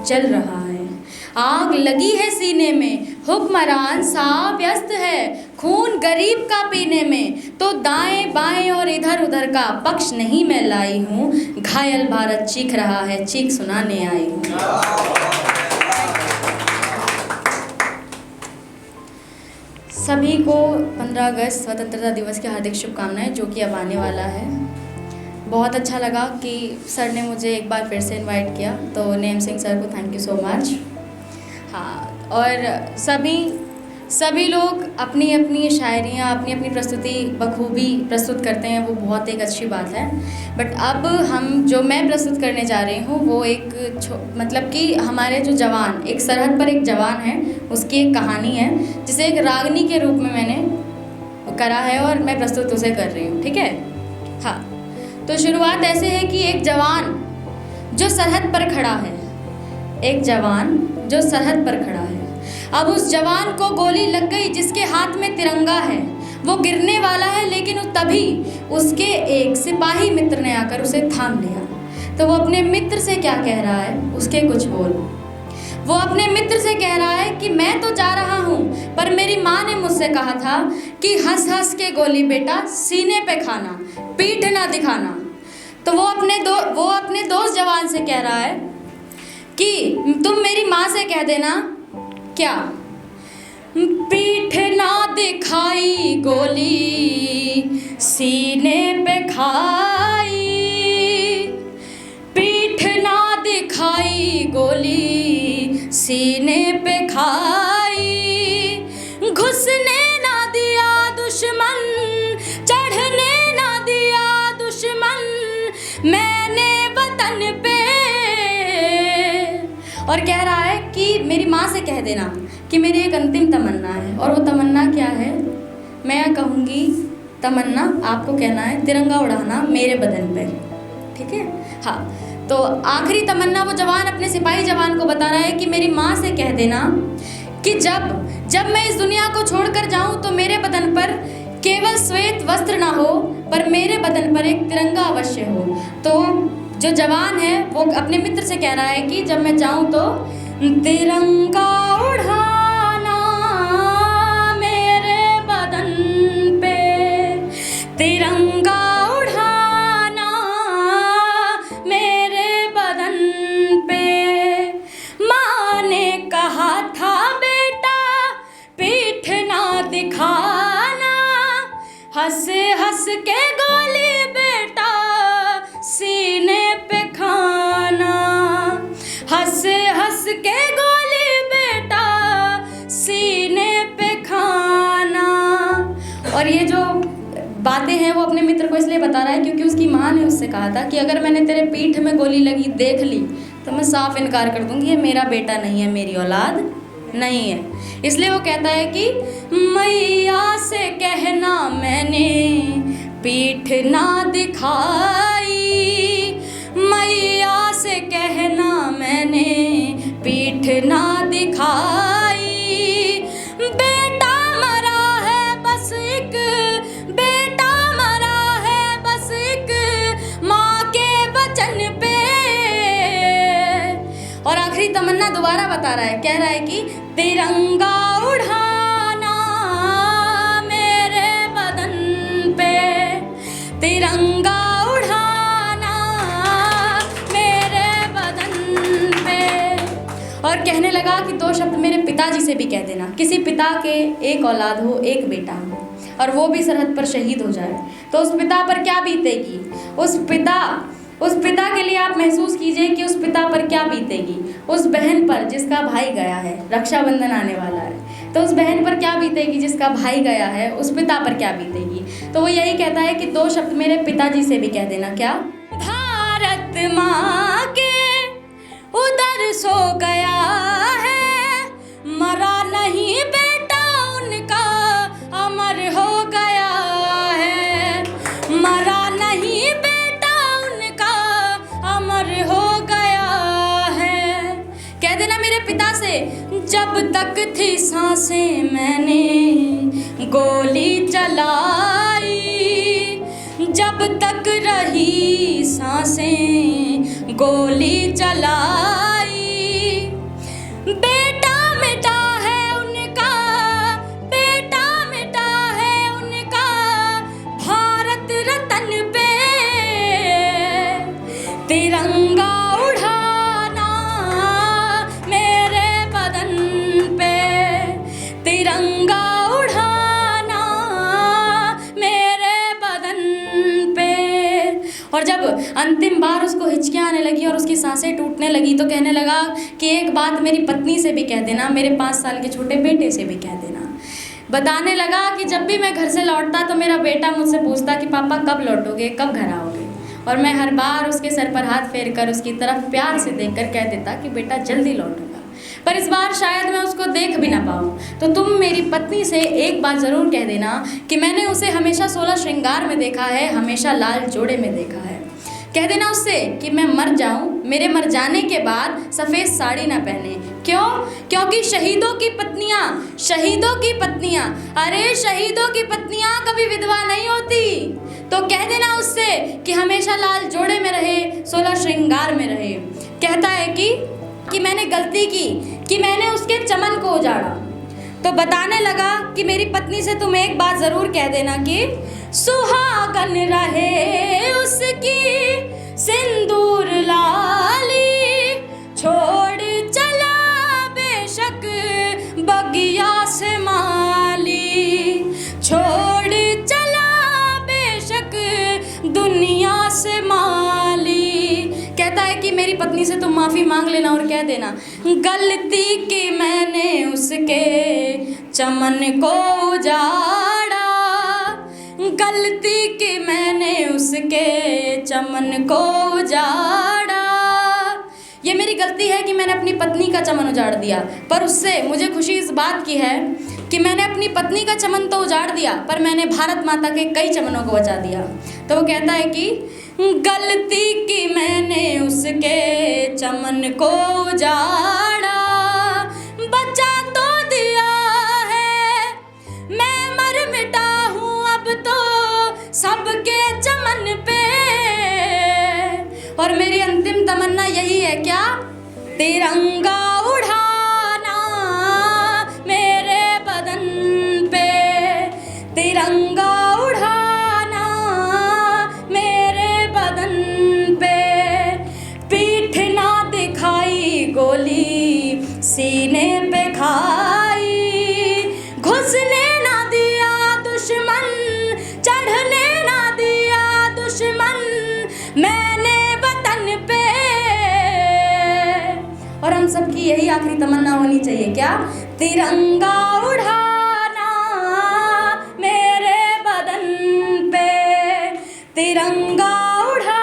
जल रहा है। आग लगी है सीने में, हुक्मरान सा व्यस्त है खून गरीब का पीने में। तो दाएं बाएं और इधर उधर का पक्ष नहीं मैं लाई हूँ, घायल भारत चीख रहा है, चीख सुनाने आई हूँ। सभी को 15 अगस्त स्वतंत्रता दिवस की हार्दिक शुभकामनाएं, जो कि अब आने वाला है। बहुत अच्छा लगा कि सर ने मुझे एक बार फिर से इनवाइट किया, तो नेम सिंह सर को थैंक यू सो मच। हाँ, और सभी लोग अपनी अपनी शायरियाँ, अपनी अपनी प्रस्तुति बखूबी प्रस्तुत करते हैं, वो बहुत एक अच्छी बात है। बट अब जो मैं प्रस्तुत करने जा रही हूँ वो एक मतलब कि हमारे जो जवान, एक सरहद पर एक जवान है, उसकी एक कहानी है, जिसे एक रागनी के रूप में मैंने करा है और मैं प्रस्तुत उसे कर रही हूँ। ठीक है? हाँ, तो शुरुआत ऐसे है कि एक जवान जो सरहद पर खड़ा है, एक जवान जो सरहद पर खड़ा है। अब उस जवान को गोली लग गई जिसके हाथ में तिरंगा है, वो गिरने वाला है, लेकिन तभी उसके एक सिपाही मित्र ने आकर उसे थाम लिया। तो वो अपने मित्र से क्या कह रहा है, उसके कुछ बोल। वो अपने मित्र से कह रहा है कि मैं तो जा रहा हूँ, पर मेरी माँ ने मुझसे कहा था कि हंस हंस के गोली बेटा सीने पे खाना, पीठ ना दिखाना। तो वो अपने दोस्त जवान से कह रहा है कि तुम मेरी माँ से कह देना क्या, पीठ ना दिखाई गोली सीने पे खाई, पीठ ना दिखाई गोली सीने पे खाई, घुसने ना दिया दुश्मन, चढ़ने ना दिया दुश्मन मैंने वतन पे। और कह रहा है कि मेरी माँ से कह देना कि मेरी एक अंतिम तमन्ना है, और वो तमन्ना क्या है मैं कहूँगी। तमन्ना आपको कहना है तिरंगा उड़ाना मेरे बदन पे। ठीक है? हाँ, तो आखिरी तमन्ना वो जवान अपने सिपाही जवान को बता रहा है कि मेरी माँ से कह देना कि जब मैं इस दुनिया को छोड़कर जाऊँ तो मेरे बदन पर केवल श्वेत वस्त्र ना हो, पर मेरे बदन पर एक तिरंगा अवश्य हो। तो जो जवान है वो अपने मित्र से कह रहा है कि जब मैं जाऊं तो तिरंगा उड़ाना मेरे बदन पे, तिरंगा उड़ाना मेरे बदन पे। माँ ने कहा था बेटा पीठ ना दिखाना, हंस हंस के गोली बेटा सीने पे खाना, हंस हंस के गोली बेटा सीने पे खाना। और ये जो बातें हैं वो अपने मित्र को इसलिए बता रहा है क्योंकि उसकी माँ ने उससे कहा था कि अगर मैंने तेरे पीठ में गोली लगी देख ली तो मैं साफ इनकार कर दूंगी, ये मेरा बेटा नहीं है, मेरी औलाद नहीं है। इसलिए वो कहता है कि मैया से कहना मैंने पीठ ना दिखाई, मैया से कहना मैंने पीठ ना दिखाई। बेटा मरा है बस एक, बेटा मरा है बस एक माँ के वचन पे। और आखिरी तमन्ना दोबारा बता रहा है, कह रहा है कि तिरंगा उड़ाना मेरे बदन पे, तिरंगा उड़ाना मेरे बदन पे। और कहने लगा कि 2 शब्द मेरे पिताजी से भी कह देना। किसी पिता के एक औलाद हो, एक बेटा हो, और वो भी सरहद पर शहीद हो जाए तो उस पिता पर क्या बीतेगी। उस पिता के लिए आप महसूस कीजिए कि उस पिता पर क्या बीतेगी। उस बहन पर जिसका भाई गया है, रक्षाबंधन आने वाला है, तो उस बहन पर क्या बीतेगी जिसका भाई गया है, उस पिता पर क्या बीतेगी। तो वो यही कहता है कि 2 शब्द मेरे पिताजी से भी कह देना। क्या? भारत माँ के उधर सो गया है, मरा नहीं बेटा उनका अमर हो गया है, मरा नहीं बेटा उनका अमर हो गया है। कह देना मेरे पिता से, जब तक थी सांसें मैंने गोली चलाई, जब तक रही सांसें गोली चलाई, और जब अंतिम बार उसको हिचकियाँ आने लगी और उसकी सांसें टूटने लगी तो कहने लगा कि एक बात मेरी पत्नी से भी कह देना, मेरे 5 साल के छोटे बेटे से भी कह देना। बताने लगा कि जब भी मैं घर से लौटता तो मेरा बेटा मुझसे पूछता कि पापा कब लौटोगे, कब घर आओगे, और मैं हर बार उसके सर पर हाथ फेर कर उसकी तरफ प्यार से देखकर कह देता कि बेटा जल्दी लौटूंगा। पर इस बार शायद मैं उसको देख भी ना पाऊँ, तो तुम मेरी पत्नी से एक बात ज़रूर कह देना कि मैंने उसे हमेशा 16 श्रृंगार में देखा है, हमेशा लाल जोड़े में देखा है। कह देना उससे कि मैं मर जाऊं, मेरे मर जाने के बाद सफ़ेद साड़ी ना पहने। क्यों? क्योंकि शहीदों की पत्नियां, अरे शहीदों की पत्नियां कभी विधवा नहीं होती। तो कह देना उससे कि हमेशा लाल जोड़े में रहे, 16 श्रृंगार में रहे। कहता है कि मैंने गलती की कि मैंने उसके चमन को उजाड़ा। तो बताने लगा कि मेरी पत्नी से तुम एक बात ज़रूर कह देना कि सुहागन रहे उसकी सिंदूर लाली, छोड़ चला बेशक बगिया से माली, छोड़ चला बेशक दुनिया से माली। कहता है कि मेरी पत्नी से तुम माफ़ी मांग लेना और कह देना गलती की मैंने उसके चमन को उजाड़ा, गलती की मैंने उसके चमन को उजाड़ा। ये मेरी गलती है कि मैंने अपनी पत्नी का चमन उजाड़ दिया, पर उससे मुझे खुशी इस बात की है कि मैंने अपनी पत्नी का चमन तो उजाड़ दिया पर मैंने भारत माता के कई चमनों को बचा दिया। तो वो कहता है कि गलती की मैंने उसके चमन को उजाड़ा, बचा तो दिया है मैं मर मिटा हूँ अब तो सबके चमन पे। और मेरी अंतिम तमन्ना यही है क्या, तिरंगा उड़ाना मेरे बदन पे, तिरंगा उड़ाना मेरे बदन पे। पीठ ना दिखाई गोली सीने पे खाई, घुसने ना दिया दुश्मन, चढ़ने ना दिया दुश्मन मैंने वतन पे। और हम सब की यही आखिरी तमन्ना होनी चाहिए क्या, तिरंगा उड़ाना मेरे बदन पे, तिरंगा उड़ा